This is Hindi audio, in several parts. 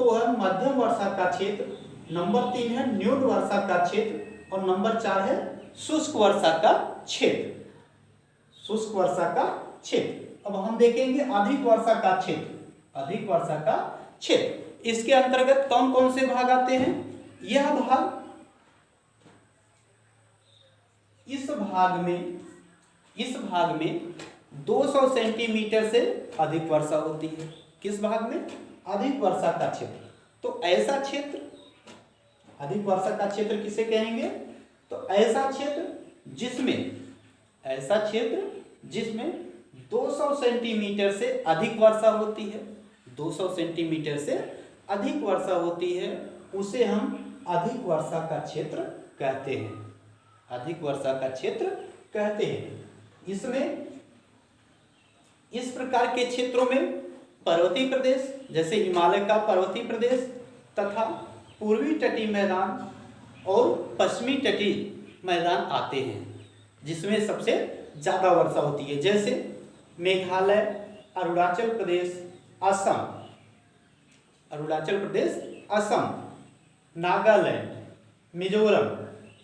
नंबर 2 है मध्यम वर्षा का क्षेत्र, नंबर 3 है न्यून वर्षा का क्षेत्र और नंबर 4 है शुष्क वर्षा का क्षेत्र। शुष्क वर्षा का क्षेत्र। अब हम देखेंगे अधिक वर्षा का क्षेत्र। अधिक वर्षा का क्षेत्र, इसके अंतर्गत कौन कौन से भाग आते हैं? यह भाग, इस भाग में 200 सेंटीमीटर से अधिक वर्षा होती है। किस भाग में? अधिक वर्षा का क्षेत्र। तो ऐसा क्षेत्र, अधिक वर्षा का क्षेत्र किसे कहेंगे? तो ऐसा क्षेत्र जिसमें 200 सेंटीमीटर से अधिक वर्षा होती है, 200 सेंटीमीटर से अधिक वर्षा होती है, उसे हम अधिक वर्षा का क्षेत्र कहते हैं। अधिक वर्षा का क्षेत्र कहते हैं। इसमें इस प्रकार के क्षेत्रों में पर्वतीय प्रदेश जैसे हिमालय का पर्वतीय प्रदेश तथा पूर्वी तटीय मैदान और पश्चिमी तटीय मैदान आते हैं, जिसमें सबसे ज़्यादा वर्षा होती है, जैसे मेघालय, अरुणाचल प्रदेश, असम, नागालैंड, मिजोरम,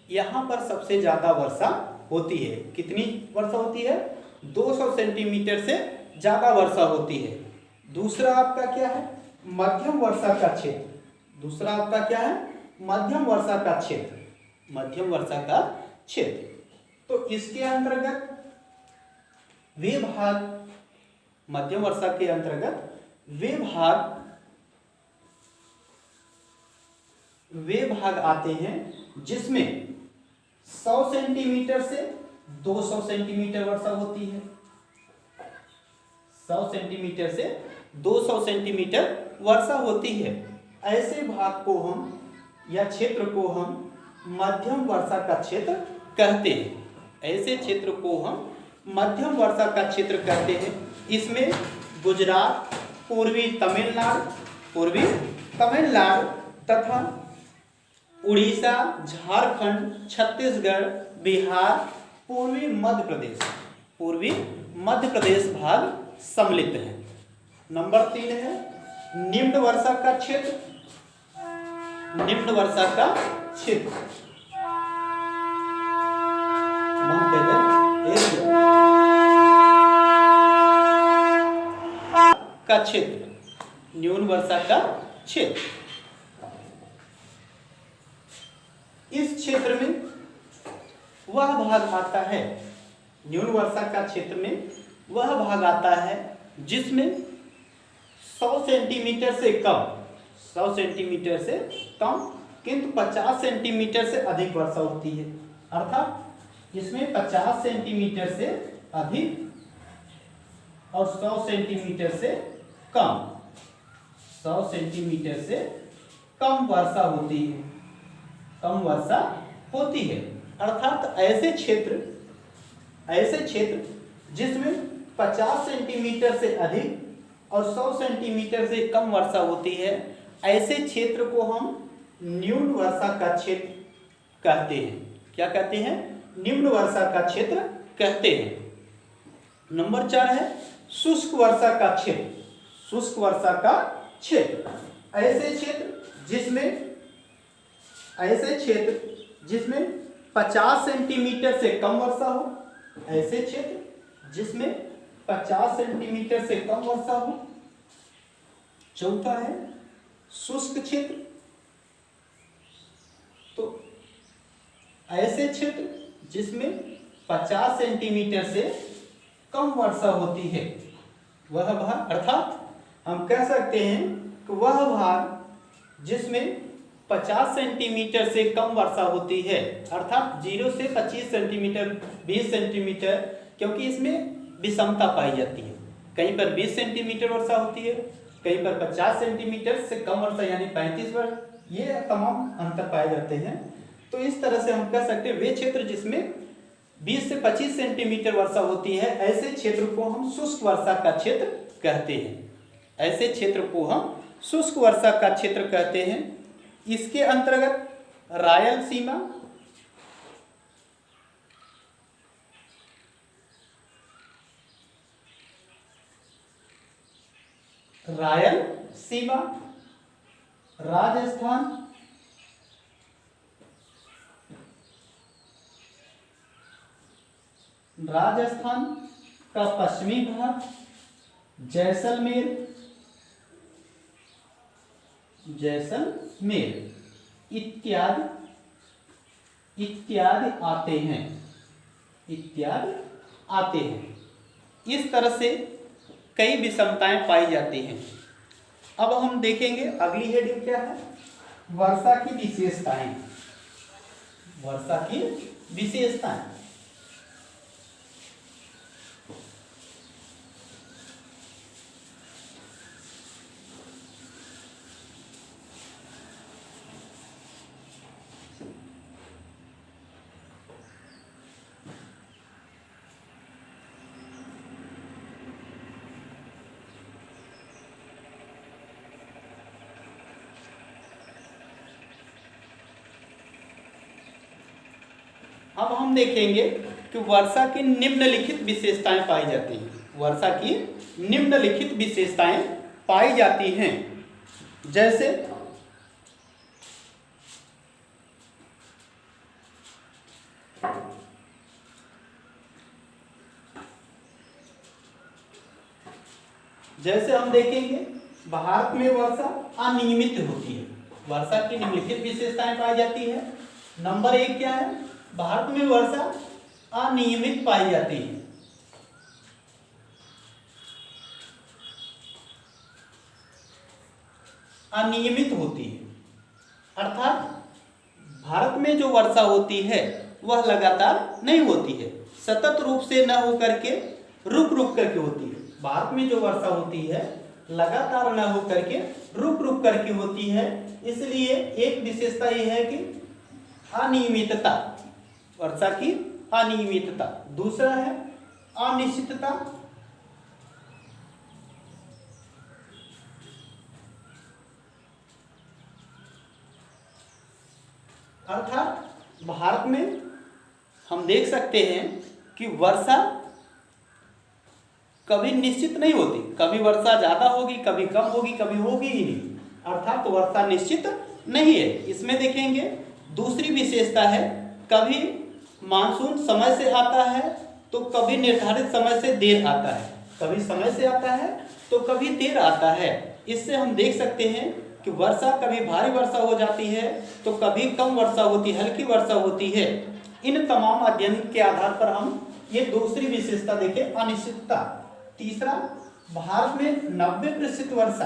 यहाँ पर सबसे ज़्यादा वर्षा होती है। कितनी वर्षा होती है? 200 सेंटीमीटर से ज़्यादा वर्षा होती है। दूसरा आपका क्या है? मध्यम वर्षा का क्षेत्र। दूसरा आपका क्या है? मध्यम वर्षा का क्षेत्र। मध्यम वर्षा का क्षेत्र, तो इसके अंतर्गत वे भाग, मध्यम वर्षा के अंतर्गत वे भाग आते हैं जिसमें 100 सेंटीमीटर से 200 सेंटीमीटर वर्षा होती है। 100 सेंटीमीटर से 200 सेंटीमीटर वर्षा होती है। ऐसे भाग को हम या क्षेत्र को हम मध्यम वर्षा का क्षेत्र कहते हैं। ऐसे क्षेत्र को हम मध्यम वर्षा का क्षेत्र कहते हैं। इसमें गुजरात, पूर्वी तमिलनाडु तथा उड़ीसा, झारखंड, छत्तीसगढ़, बिहार, पूर्वी मध्य प्रदेश भाग सम्मिलित है। नंबर 3 है निम्न वर्षा का क्षेत्र। निम्न वर्षा का क्षेत्र न्यून वर्षा का क्षेत्र। इस क्षेत्र में वह भाग आता है, न्यून वर्षा का क्षेत्र में वह भाग आता है जिसमें 100 सेंटीमीटर से कम किंतु 50 सेंटीमीटर से अधिक वर्षा होती है। अर्थात जिसमें 50 सेंटीमीटर से अधिक और 100 सेंटीमीटर से कम, 100 सेंटीमीटर से कम वर्षा होती है। अर्थात ऐसे क्षेत्र जिसमें 50 सेंटीमीटर से अधिक और 100 सेंटीमीटर से कम वर्षा होती है, ऐसे क्षेत्र को हम न्यून वर्षा का क्षेत्र कहते हैं। क्या कहते हैं? निम्न वर्षा का क्षेत्र कहते हैं। नंबर 4 है शुष्क वर्षा का क्षेत्र। शुष्क वर्षा का क्षेत्र, ऐसे क्षेत्र जिसमें 50 सेंटीमीटर से कम वर्षा हो, ऐसे क्षेत्र जिसमें 50 सेंटीमीटर से कम वर्षा हो। चौथा है शुष्क क्षेत्र, तो ऐसे क्षेत्र जिसमें 50 सेंटीमीटर से कम वर्षा होती है, वह भाग, अर्थात हम कह सकते हैं कि वह भाग जिसमें 50 सेंटीमीटर से कम वर्षा होती है, अर्थात 0 से 25 सेंटीमीटर, 20 सेंटीमीटर, क्योंकि इसमें विषमता पाई जाती है। कहीं पर 20 सेंटीमीटर वर्षा होती है, कहीं पर 50 सेंटीमीटर से कम वर्षा यानी 35 वर्ष, ये तमाम अंतर पाए जाते हैं। तो इस तरह से हम कह सकते हैं वे क्षेत्र जिसमें 20 से 25 सेंटीमीटर वर्षा होती है, ऐसे क्षेत्र को हम शुष्क वर्षा का क्षेत्र कहते हैं। ऐसे क्षेत्र को हम शुष्क वर्षा का क्षेत्र कहते हैं। इसके अंतर्गत रायलसीमा, राजस्थान, राजस्थान का पश्चिमी भाग, जैसलमेर, जैसलमेर इत्यादि इत्यादि आते हैं, इत्यादि आते हैं। इस तरह से कई विषमताएं पाई जाती हैं। अब हम देखेंगे अगली हेडिंग क्या है, वर्षा की विशेषताएं। वर्षा की विशेषताएं। अब हम देखेंगे कि वर्षा की निम्नलिखित विशेषताएं पाई जाती हैं। वर्षा की निम्नलिखित विशेषताएं पाई जाती हैं, जैसे हम देखेंगे भारत में वर्षा अनियमित होती है। वर्षा की निम्नलिखित विशेषताएं पाई जाती है। नंबर 1 क्या है, भारत में वर्षा अनियमित पाई जाती है। अनियमित होती है, अर्थात भारत में जो वर्षा होती है वह लगातार नहीं होती है, सतत रूप से न होकर के रुक रुक करके होती है। भारत में जो वर्षा होती है लगातार न होकर के रुक रुक करके होती है। इसलिए एक विशेषता यह है कि अनियमितता, वर्षा की अनियमितता। दूसरा है अनिश्चितता, अर्थात भारत में हम देख सकते हैं कि वर्षा कभी निश्चित नहीं होती। कभी वर्षा ज़्यादा होगी, कभी कम होगी, कभी होगी ही नहीं, अर्थात वर्षा निश्चित नहीं है। इसमें देखेंगे दूसरी विशेषता है, कभी मानसून समय से आता है तो कभी निर्धारित समय से देर आता है। कभी समय से आता है तो कभी देर आता है। इससे हम देख सकते हैं कि वर्षा कभी भारी वर्षा हो जाती है तो कभी कम वर्षा होती है, हल्की वर्षा होती है। इन तमाम अध्ययन के आधार पर हम ये दूसरी विशेषता देखें, अनिश्चितता। तीसरा, भारत में 90% वर्षा,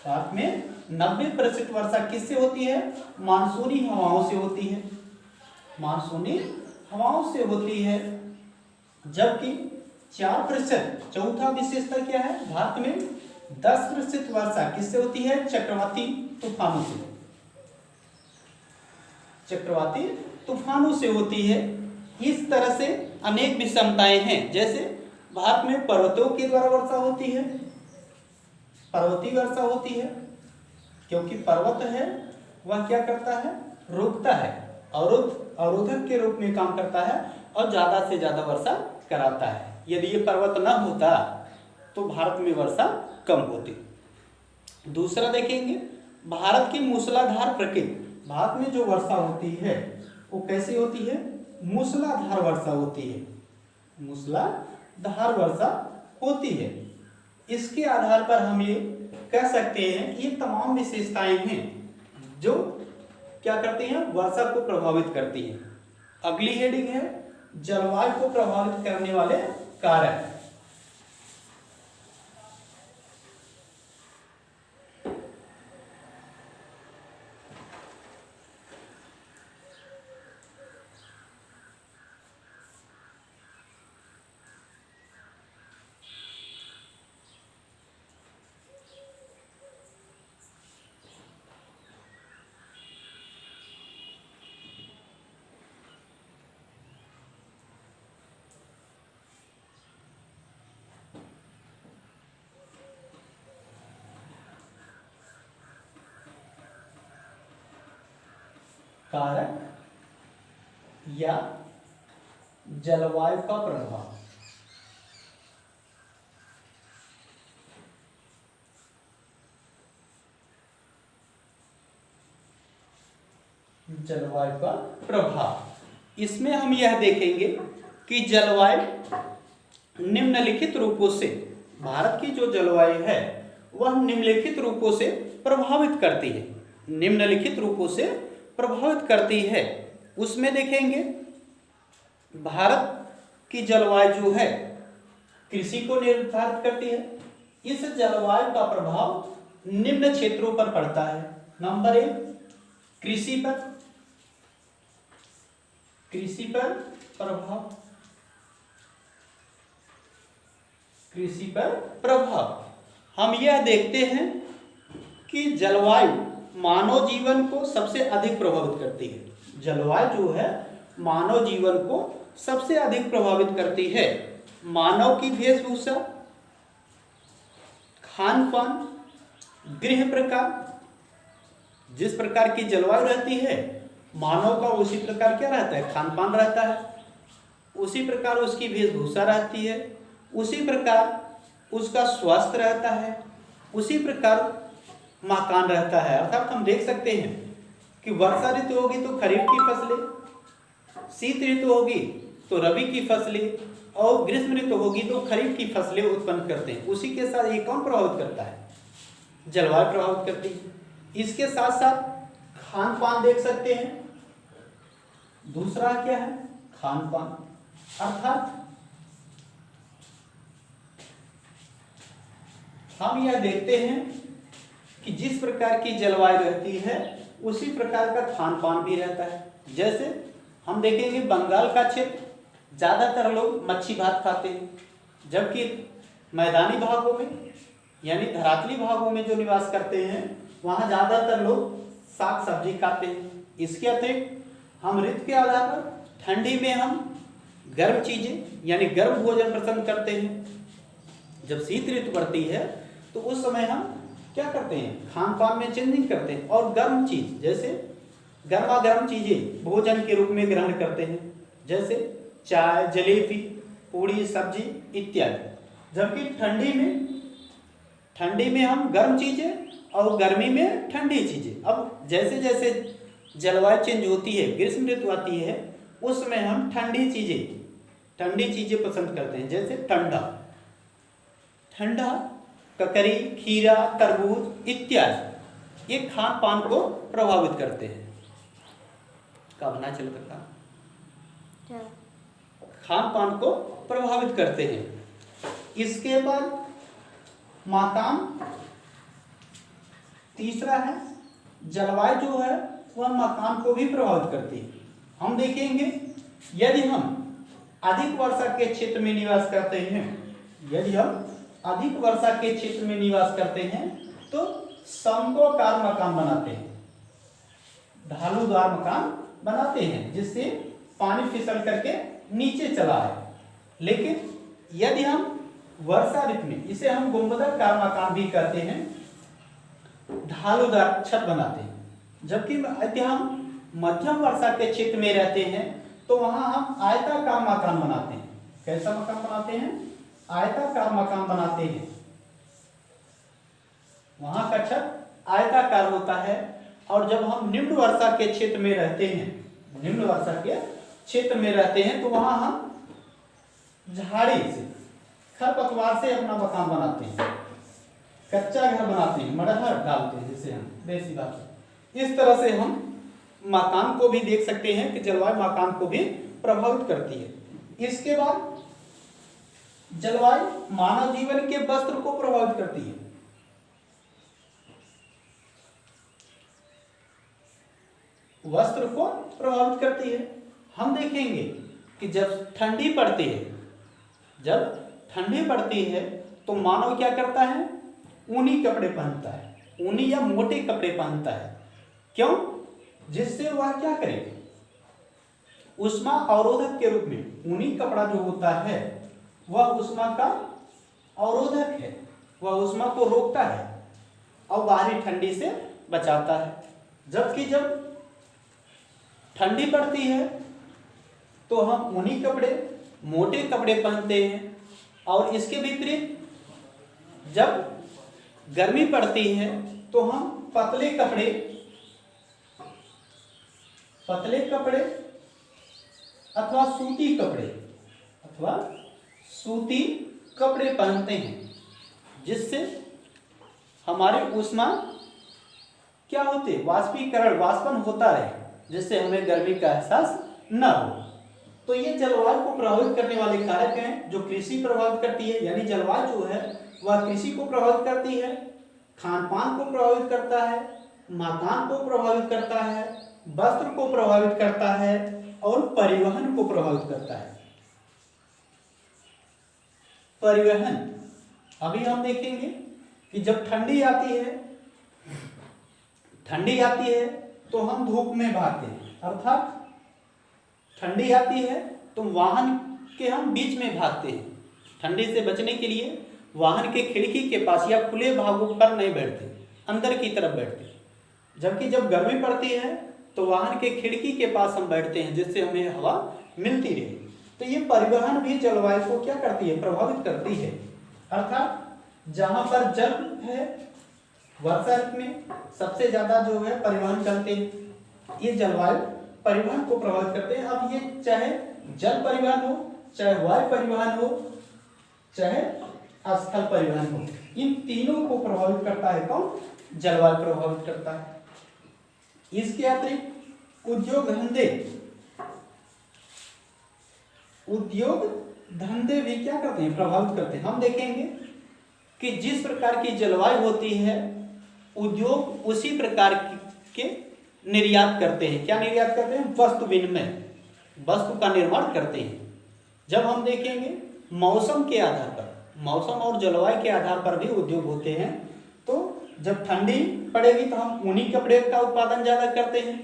भारत में 90% वर्षा किससे होती है, मानसूनी हवाओं से होती है, मानसूनी हवाओं से होती है। जबकि 4%, चौथा विशेषता क्या है, भारत में 10% वर्षा किससे होती है, चक्रवाती तूफानों से, चक्रवाती तूफानों से होती है। इस तरह से अनेक विषमताएं हैं। जैसे भारत में पर्वतों के द्वारा वर्षा होती है, पर्वतीय वर्षा होती है, क्योंकि पर्वत है वह क्या करता है, रोकता है, अवरोधक के रूप में काम करता है और ज़्यादा से ज़्यादा वर्षा कराता है। यदि ये पर्वत न होता तो भारत में वर्षा कम होती। दूसरा देखेंगे, भारत की मूसलाधार प्रकृति। भारत में जो वर्षा होती है वो कैसी होती है, मूसलाधार वर्षा होती है, मूसलाधार वर्षा होती है। इसके आधार पर हम ये कह सकते हैं ये तमाम विशेषताएं हैं जो क्या करती हैं, वर्षा को प्रभावित करती हैं। अगली हेडिंग है जलवायु को प्रभावित करने वाले कारक। कारक या जलवायु का प्रभाव। जलवायु का प्रभाव। इसमें हम यह देखेंगे कि जलवायु निम्नलिखित रूपों से, भारत की जो जलवायु है वह निम्नलिखित रूपों से प्रभावित करती है, निम्नलिखित रूपों से प्रभावित करती है। उसमें देखेंगे भारत की जलवायु जो है कृषि को निर्धारित करती है। इस जलवायु का प्रभाव निम्न क्षेत्रों पर पड़ता है। नंबर 1 कृषि पर, कृषि पर प्रभाव, कृषि पर प्रभाव। हम यह देखते हैं कि जलवायु मानव जीवन को सबसे अधिक प्रभावित करती है। जलवायु जो है मानव जीवन को सबसे अधिक प्रभावित करती है। मानव की वेशभूषा, खान पान, गृह प्रकार, जिस प्रकार की जलवायु रहती है मानव का उसी प्रकार क्या रहता है, खान पान रहता है, उसी प्रकार उसकी वेशभूषा रहती है, उसी प्रकार उसका स्वास्थ्य रहता है, उसी प्रकार मकान रहता है। अर्थात हम देख सकते हैं कि वर्षा ऋतु होगी तो खरीफ की फसलें, शीत ऋतु होगी तो रबी की फसलें, और ग्रीष्म ऋतु होगी तो खरीफ की फसलें उत्पन्न करते हैं। उसी के साथ ये कौन प्रभावित करता है, जलवायु प्रभावित करती है। इसके साथ साथ खान पान देख सकते हैं। दूसरा क्या है, खान पान, अर्थात हम यह देखते हैं कि जिस प्रकार की जलवायु रहती है उसी प्रकार का खान पान भी रहता है। जैसे हम देखेंगे बंगाल का क्षेत्र ज़्यादातर लोग मच्छी भात खाते हैं, जबकि मैदानी भागों में यानी धरातली भागों में जो निवास करते हैं वहाँ ज़्यादातर लोग साग सब्जी खाते हैं। इसके अतिरिक्त हम ऋतु के आधार पर ठंडी में हम गर्म चीज़ें यानी गर्म भोजन पसंद करते हैं। जब शीत ऋतु पड़ती है तो उस समय हम क्या करते हैं, खान पान में चेंजिंग करते हैं और गर्म चीज़ जैसे गर्मा गर्म चीज़ें भोजन के रूप में ग्रहण करते हैं, जैसे चाय, जलेबी, पूड़ी, सब्जी इत्यादि। जबकि ठंडी में हम गर्म चीज़ें और गर्मी में ठंडी चीज़ें। अब जैसे जैसे जलवायु चेंज होती है, ग्रीष्म ऋतु आती है, उस समय हम ठंडी चीज़ें पसंद करते हैं। जैसे ठंडा ककड़ी, खीरा, तरबूज इत्यादि, ये खान पान को प्रभावित करते हैं। कब ना चल सकता, खान पान को प्रभावित करते हैं। इसके बाद मकान, तीसरा है जलवायु जो है वह मकान को भी प्रभावित करती है। हम देखेंगे यदि हम अधिक वर्षा के क्षेत्र में निवास करते हैं, यदि हम अधिक वर्षा के क्षेत्र में निवास करते हैं तो समकोकार मकान बनाते हैं, ढालूदार मकान बनाते हैं जिससे पानी फिसल करके नीचे चला आए। लेकिन यदि हम वर्षा ऋतु में, इसे हम गुंबदाकार मकान भी कहते हैं, ढालूदार छत बनाते हैं। जबकि यदि हम मध्यम वर्षा के क्षेत्र में रहते हैं तो वहां हम आयताकार मकान बनाते हैं। कैसा मकान बनाते हैं, आयताकार मकान बनाते हैं। वहां का छत आयताकार होता है। और जब हम निम्न वर्षा के क्षेत्र में रहते हैं, निम्न वर्षा के क्षेत्र में रहते हैं तो वहां हम झाड़ी से, खरपतवार से अपना मकान बनाते हैं, कच्चा घर बनाते हैं, मडहर डालते हैं जिसे हम देसी भाषा। इस तरह से हम मकान को भी देख सकते हैं कि जलवायु मकान को भी प्रभावित करती है। इसके बाद जलवायु मानव जीवन के वस्त्र को प्रभावित करती है। वस्त्र को प्रभावित करती है। हम देखेंगे कि जब ठंडी पड़ती है तो मानव क्या करता है, ऊनी कपड़े पहनता है, ऊनी या मोटे कपड़े पहनता है। क्यों, जिससे वह क्या करे, उष्मा अवरोधक के रूप में। ऊनी कपड़ा जो होता है वह उष्मा का अवरोधक है, वह उष्मा को रोकता है और बाहरी ठंडी से बचाता है। जबकि जब ठंडी पड़ती है तो हम ऊनी कपड़े, मोटे कपड़े पहनते हैं। और इसके विपरीत जब गर्मी पड़ती है तो हम पतले कपड़े पतले कपड़े अथवा सूती कपड़े पहनते हैं, जिससे हमारे ऊष्मा क्या होते, वाष्पन होता रहे, जिससे हमें गर्मी का एहसास न हो। तो ये जलवायु को प्रभावित करने वाले कारक हैं जो कृषि प्रभावित करती है, यानी जलवायु जो है वह कृषि को प्रभावित करती है, खान पान को प्रभावित करता है, मकान को प्रभावित करता है, वस्त्र को प्रभावित करता है और परिवहन को प्रभावित करता है। परिवहन, अभी हम देखेंगे कि जब ठंडी आती है तो हम धूप में भागते हैं, अर्थात ठंडी आती है तो वाहन के हम बीच में भागते हैं। ठंडी से बचने के लिए वाहन के खिड़की के पास या खुले भागों पर नहीं बैठते, अंदर की तरफ बैठते। जबकि जब गर्मी पड़ती है तो वाहन के खिड़की के पास हम बैठते हैं, जिससे हमें हवा मिलती रहे। तो ये परिवहन भी जलवायु को क्या करती है, प्रभावित करती है। अर्थात जहाँ पर जल है, वर्षा ऋतु में सबसे ज्यादा जो है परिवहन चलते हैं, ये जलवायु परिवहन को प्रभावित करते हैं। अब ये चाहे जल परिवहन हो, चाहे वायु परिवहन हो, चाहे स्थल परिवहन हो, इन तीनों को प्रभावित करता है कौन, जलवायु प्रभावित करता है। इसके अतिरिक्त उद्योग धंधे भी क्या करते हैं, प्रभावित करते हैं। हम देखेंगे कि जिस प्रकार की जलवायु होती है, उद्योग उसी प्रकार के निर्यात करते हैं। क्या निर्यात करते हैं, वस्तु विनिमय, वस्तु का निर्माण करते हैं। जब हम देखेंगे मौसम के आधार पर, मौसम और जलवायु के आधार पर भी उद्योग होते हैं। तो जब ठंडी पड़ेगी तो हम ऊनी कपड़े का उत्पादन ज्यादा करते हैं,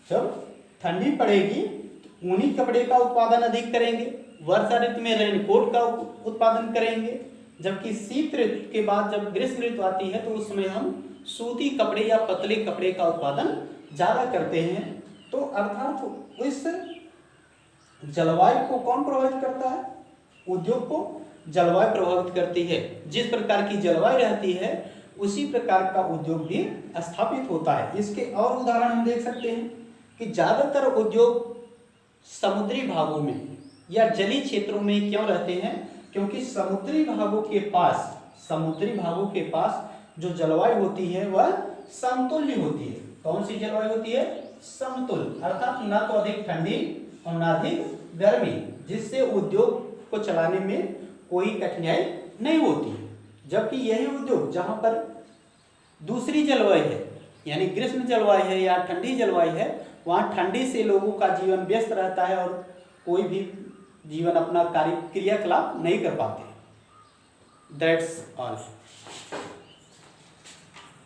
जब ठंडी पड़ेगी तो ऊनी कपड़े का उत्पादन अधिक करेंगे। वर्षा ऋतु में रेनकोट का उत्पादन करेंगे, जबकि शीत ऋतु के बाद जब ग्रीष्म ऋतु आती है तो उस समय हम सूती कपड़े या पतले कपड़े का उत्पादन ज्यादा करते हैं। तो अर्थात इस जलवायु को कौन प्रभावित करता है, उद्योग को जलवायु प्रभावित करती है। जिस प्रकार की जलवायु रहती है उसी प्रकार का उद्योग भी स्थापित होता है। इसके और उदाहरण हम देख सकते हैं कि ज्यादातर उद्योग समुद्री भागों में या जलीय क्षेत्रों में क्यों रहते हैं, क्योंकि समुद्री भागों के पास जो जलवायु होती है वह समतुल्य होती है। कौन सी जलवायु होती है, समतुल्य, अर्थात न तो अधिक ठंडी और न अधिक गर्मी, जिससे उद्योग को चलाने में कोई कठिनाई नहीं होती। जबकि यही उद्योग जहां पर दूसरी जलवायु है, यानी ग्रीष्म जलवायु है या ठंडी जलवायु है, वहां ठंडी से लोगों का जीवन व्यस्त रहता है और कोई भी जीवन अपना क्रियाकलाप नहीं कर पाते। That's all.